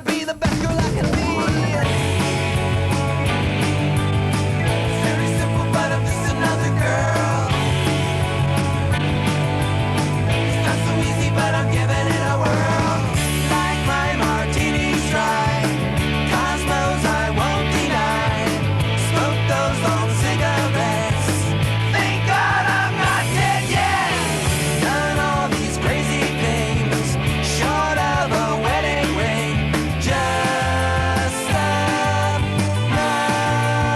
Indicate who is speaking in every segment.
Speaker 1: be the best girl I can be. It's very simple, but I'm just another girl. It's not so easy, but I'm giving it a whirl. Like my martini's dry, cosmos I won't deny. Smoke those long cigarettes. Thank God I'm not dead yet. Done all these crazy things, short of a wedding ring. Just another girl.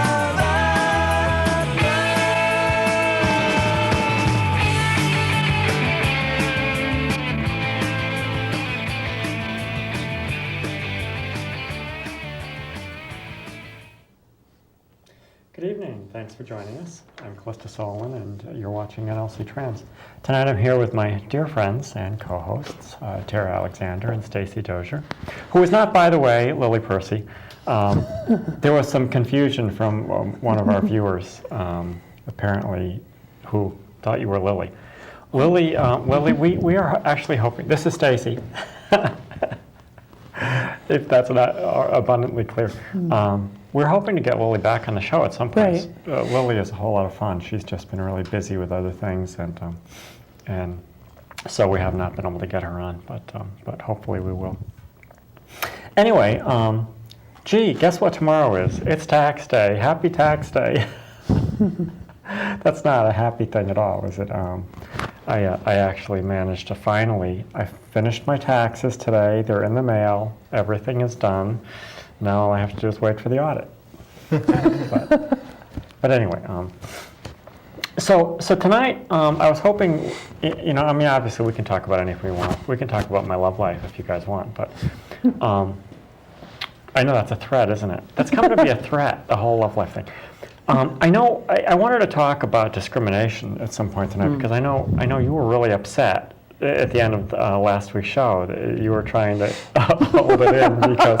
Speaker 2: Good evening. Thanks for joining us. I'm Kallista Solomon, and you're watching NLC Trans. Tonight I'm here with my dear friends and co-hosts, Tara Alexander and Stacey Dozier, who is not, by the way, Lily Percy. There was some confusion from one of our viewers, apparently, who thought you were Lily. Lily, we are actually hoping, this is Stacey, if that's not abundantly clear. We're hoping to get Lily back on the show at some point.
Speaker 3: Right.
Speaker 2: Lily is a whole lot of fun. She's just been really busy with other things, and so we have not been able to get her on, but hopefully we will. Anyway, gee, guess what tomorrow is? It's tax day. Happy tax day. That's not a happy thing at all, is it? I actually managed to I finished my taxes today. They're in the mail. Everything is done. Now all I have to do is wait for the audit. but anyway, so tonight I was hoping, I mean, obviously we can talk about anything we want. We can talk about my love life if you guys want, but I know that's a threat, isn't it? That's coming to be a threat, the whole love life thing. I know I wanted to talk about discrimination at some point tonight because I know you were really upset at the end of last week's show. You were trying to hold it in because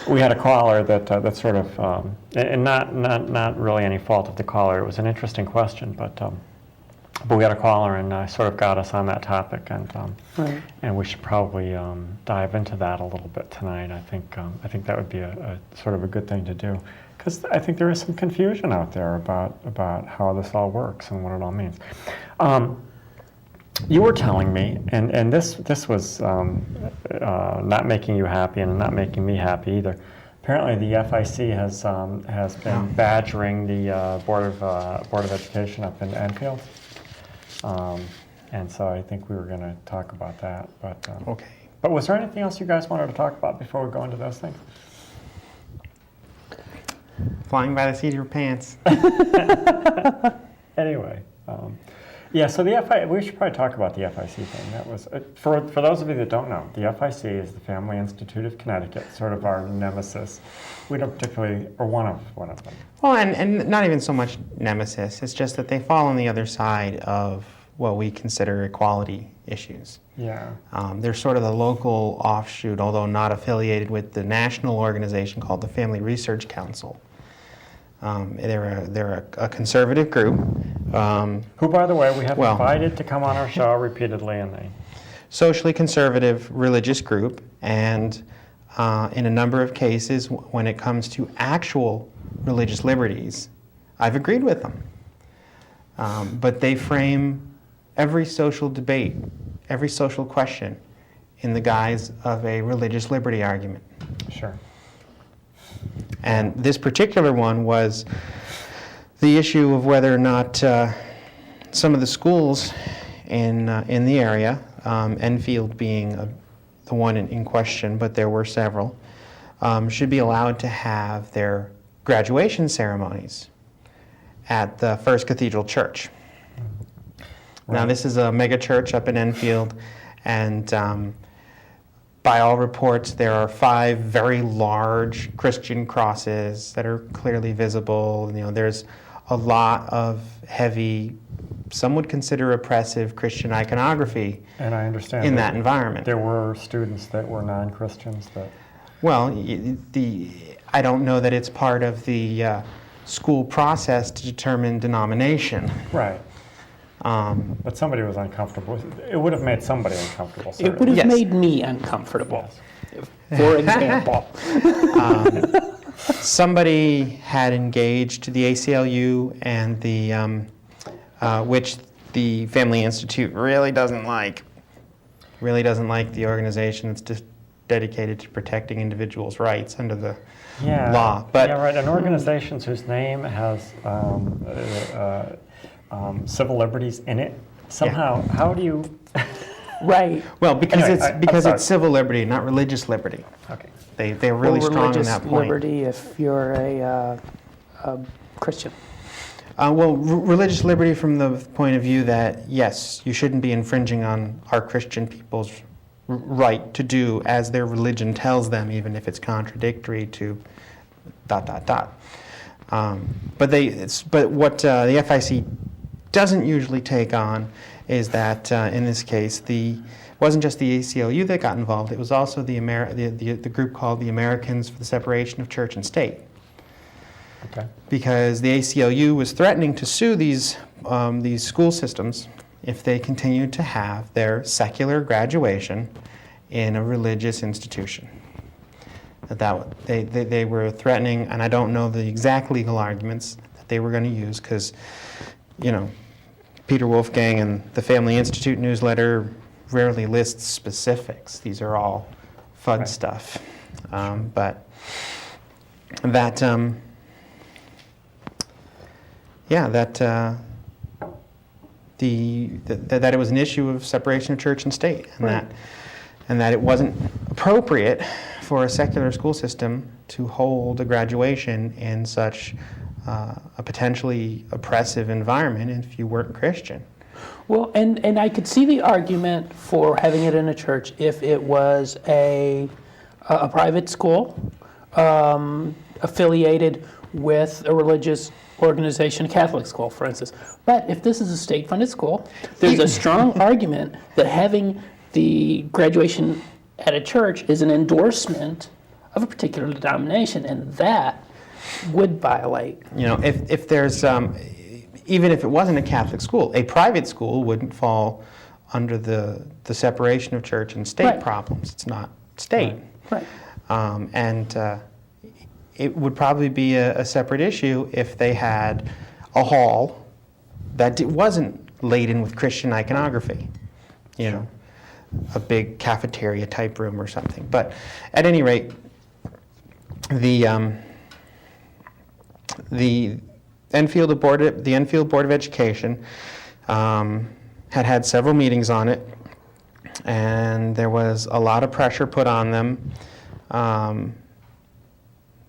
Speaker 2: we had a caller that sort of, and not really any fault of the caller. It was an interesting question, but we had a caller and sort of got us on that topic, and we should probably dive into that a little bit tonight. I think that would be a sort of a good thing to do, because I think there is some confusion out there about how this all works and what it all means. You were telling me, and this was not making you happy and not making me happy either. Apparently, the FIC has been badgering the Board of Education up in Enfield, and so I think we were going to talk about that. But
Speaker 4: Okay.
Speaker 2: But was there anything else you guys wanted to talk about before we go into those things?
Speaker 4: Flying by the seat of your pants.
Speaker 2: Anyway. Yeah, so we should probably talk about the FIC thing. That was, for those of you that don't know, the FIC is the Family Institute of Connecticut, sort of our nemesis. We don't particularly, or one of them.
Speaker 4: Well, and not even so much nemesis. It's just that they fall on the other side of what we consider equality issues.
Speaker 2: Yeah.
Speaker 4: They're sort of the local offshoot, although not affiliated with the national organization called the Family Research Council. They're a conservative group.
Speaker 2: Who, by the way, we have invited to come on our show repeatedly, and they...
Speaker 4: Socially conservative religious group, and in a number of cases, when it comes to actual religious liberties, I've agreed with them. But they frame every social debate, every social question, in the guise of a religious liberty argument.
Speaker 2: Sure.
Speaker 4: And this particular one was the issue of whether or not some of the schools in the area, Enfield being the one in question, but there were several, should be allowed to have their graduation ceremonies at the First Cathedral Church. Right. Now, this is a mega church up in Enfield, and by all reports, there are 5 very large Christian crosses that are clearly visible. There's a lot of heavy, some would consider oppressive Christian iconography.
Speaker 2: And I understand
Speaker 4: in that environment.
Speaker 2: There were students that were non-Christians that...
Speaker 4: Well, I don't know that it's part of the school process to determine denomination.
Speaker 2: Right. But somebody was uncomfortable. It would have made somebody uncomfortable.
Speaker 3: Certainly. It would have made me uncomfortable.
Speaker 2: Yes.
Speaker 3: for example.
Speaker 4: Somebody had engaged the ACLU and which the Family Institute really doesn't like the organization that's just dedicated to protecting individuals' rights under the law. But
Speaker 2: yeah, right. And organizations whose name has civil liberties in it, somehow, how do you?
Speaker 3: Right.
Speaker 4: Well, because
Speaker 2: Anyway,
Speaker 4: it's civil liberty, not religious liberty.
Speaker 2: Okay.
Speaker 4: They're really
Speaker 3: Or
Speaker 4: strong on
Speaker 3: religious
Speaker 4: that point.
Speaker 3: liberty if you're a Christian.
Speaker 4: Religious liberty from the point of view that, yes, you shouldn't be infringing on our Christian people's right to do as their religion tells them, even if it's contradictory to ... But what the FIC doesn't usually take on is that in this case, it wasn't just the ACLU that got involved. It was also the group called the Americans for the Separation of Church and State.
Speaker 2: Okay.
Speaker 4: Because the ACLU was threatening to sue these school systems if they continued to have their secular graduation in a religious institution. They were threatening, and I don't know the exact legal arguments that they were going to use, because, Peter Wolfgang and the Family Institute newsletter rarely lists specifics. These are all FUD
Speaker 2: Right.
Speaker 4: stuff. But that, that it was an issue of separation of church and state, and that it wasn't appropriate for a secular school system to hold a graduation in such a potentially oppressive environment if you weren't Christian.
Speaker 3: Well, and I could see the argument for having it in a church if it was a private school affiliated with a religious organization, a Catholic school, for instance. But if this is a state-funded school, there's a strong argument that having the graduation at a church is an endorsement of a particular denomination, and that would violate.
Speaker 4: If there's, even if it wasn't a Catholic school, a private school wouldn't fall under the separation of church and state
Speaker 3: Right.
Speaker 4: problems. It's not state.
Speaker 3: Right.
Speaker 4: And it would probably be a separate issue if they had a hall that wasn't laden with Christian iconography, a big cafeteria type room or something. But at any rate, the Enfield Board of Education had several meetings on it, and there was a lot of pressure put on them.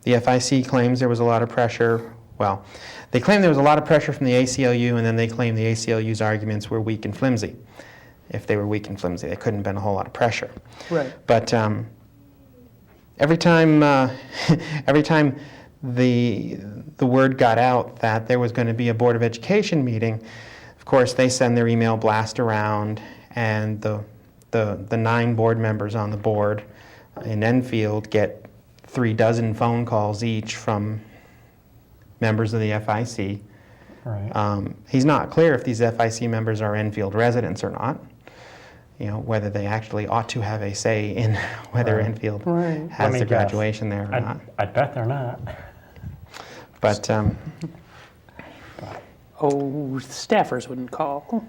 Speaker 4: The FIC claims there was a lot of pressure. Well, they claim there was a lot of pressure from the ACLU, and then they claim the ACLU's arguments were weak and flimsy. If they were weak and flimsy, there couldn't have been a whole lot of pressure.
Speaker 3: Right.
Speaker 4: But every time the word got out that there was going to be a Board of Education meeting, of course they send their email blast around, and the 9 board members on the board in Enfield get 36 phone calls each from members of the FIC.
Speaker 2: Right.
Speaker 4: He's not clear if these FIC members are Enfield residents or not. Whether they actually ought to have a say in whether
Speaker 2: Right.
Speaker 4: Enfield
Speaker 3: Right.
Speaker 4: has
Speaker 2: Let me
Speaker 4: the
Speaker 2: guess.
Speaker 4: graduation there or not.
Speaker 2: I bet they're not.
Speaker 4: But
Speaker 3: Staffers wouldn't call.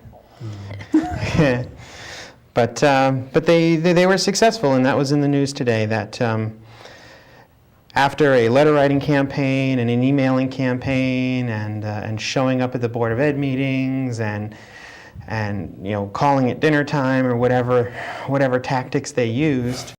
Speaker 4: but they were successful, and that was in the news today. That after a letter writing campaign and an emailing campaign and showing up at the Board of Ed meetings and calling it dinner time or whatever tactics they used,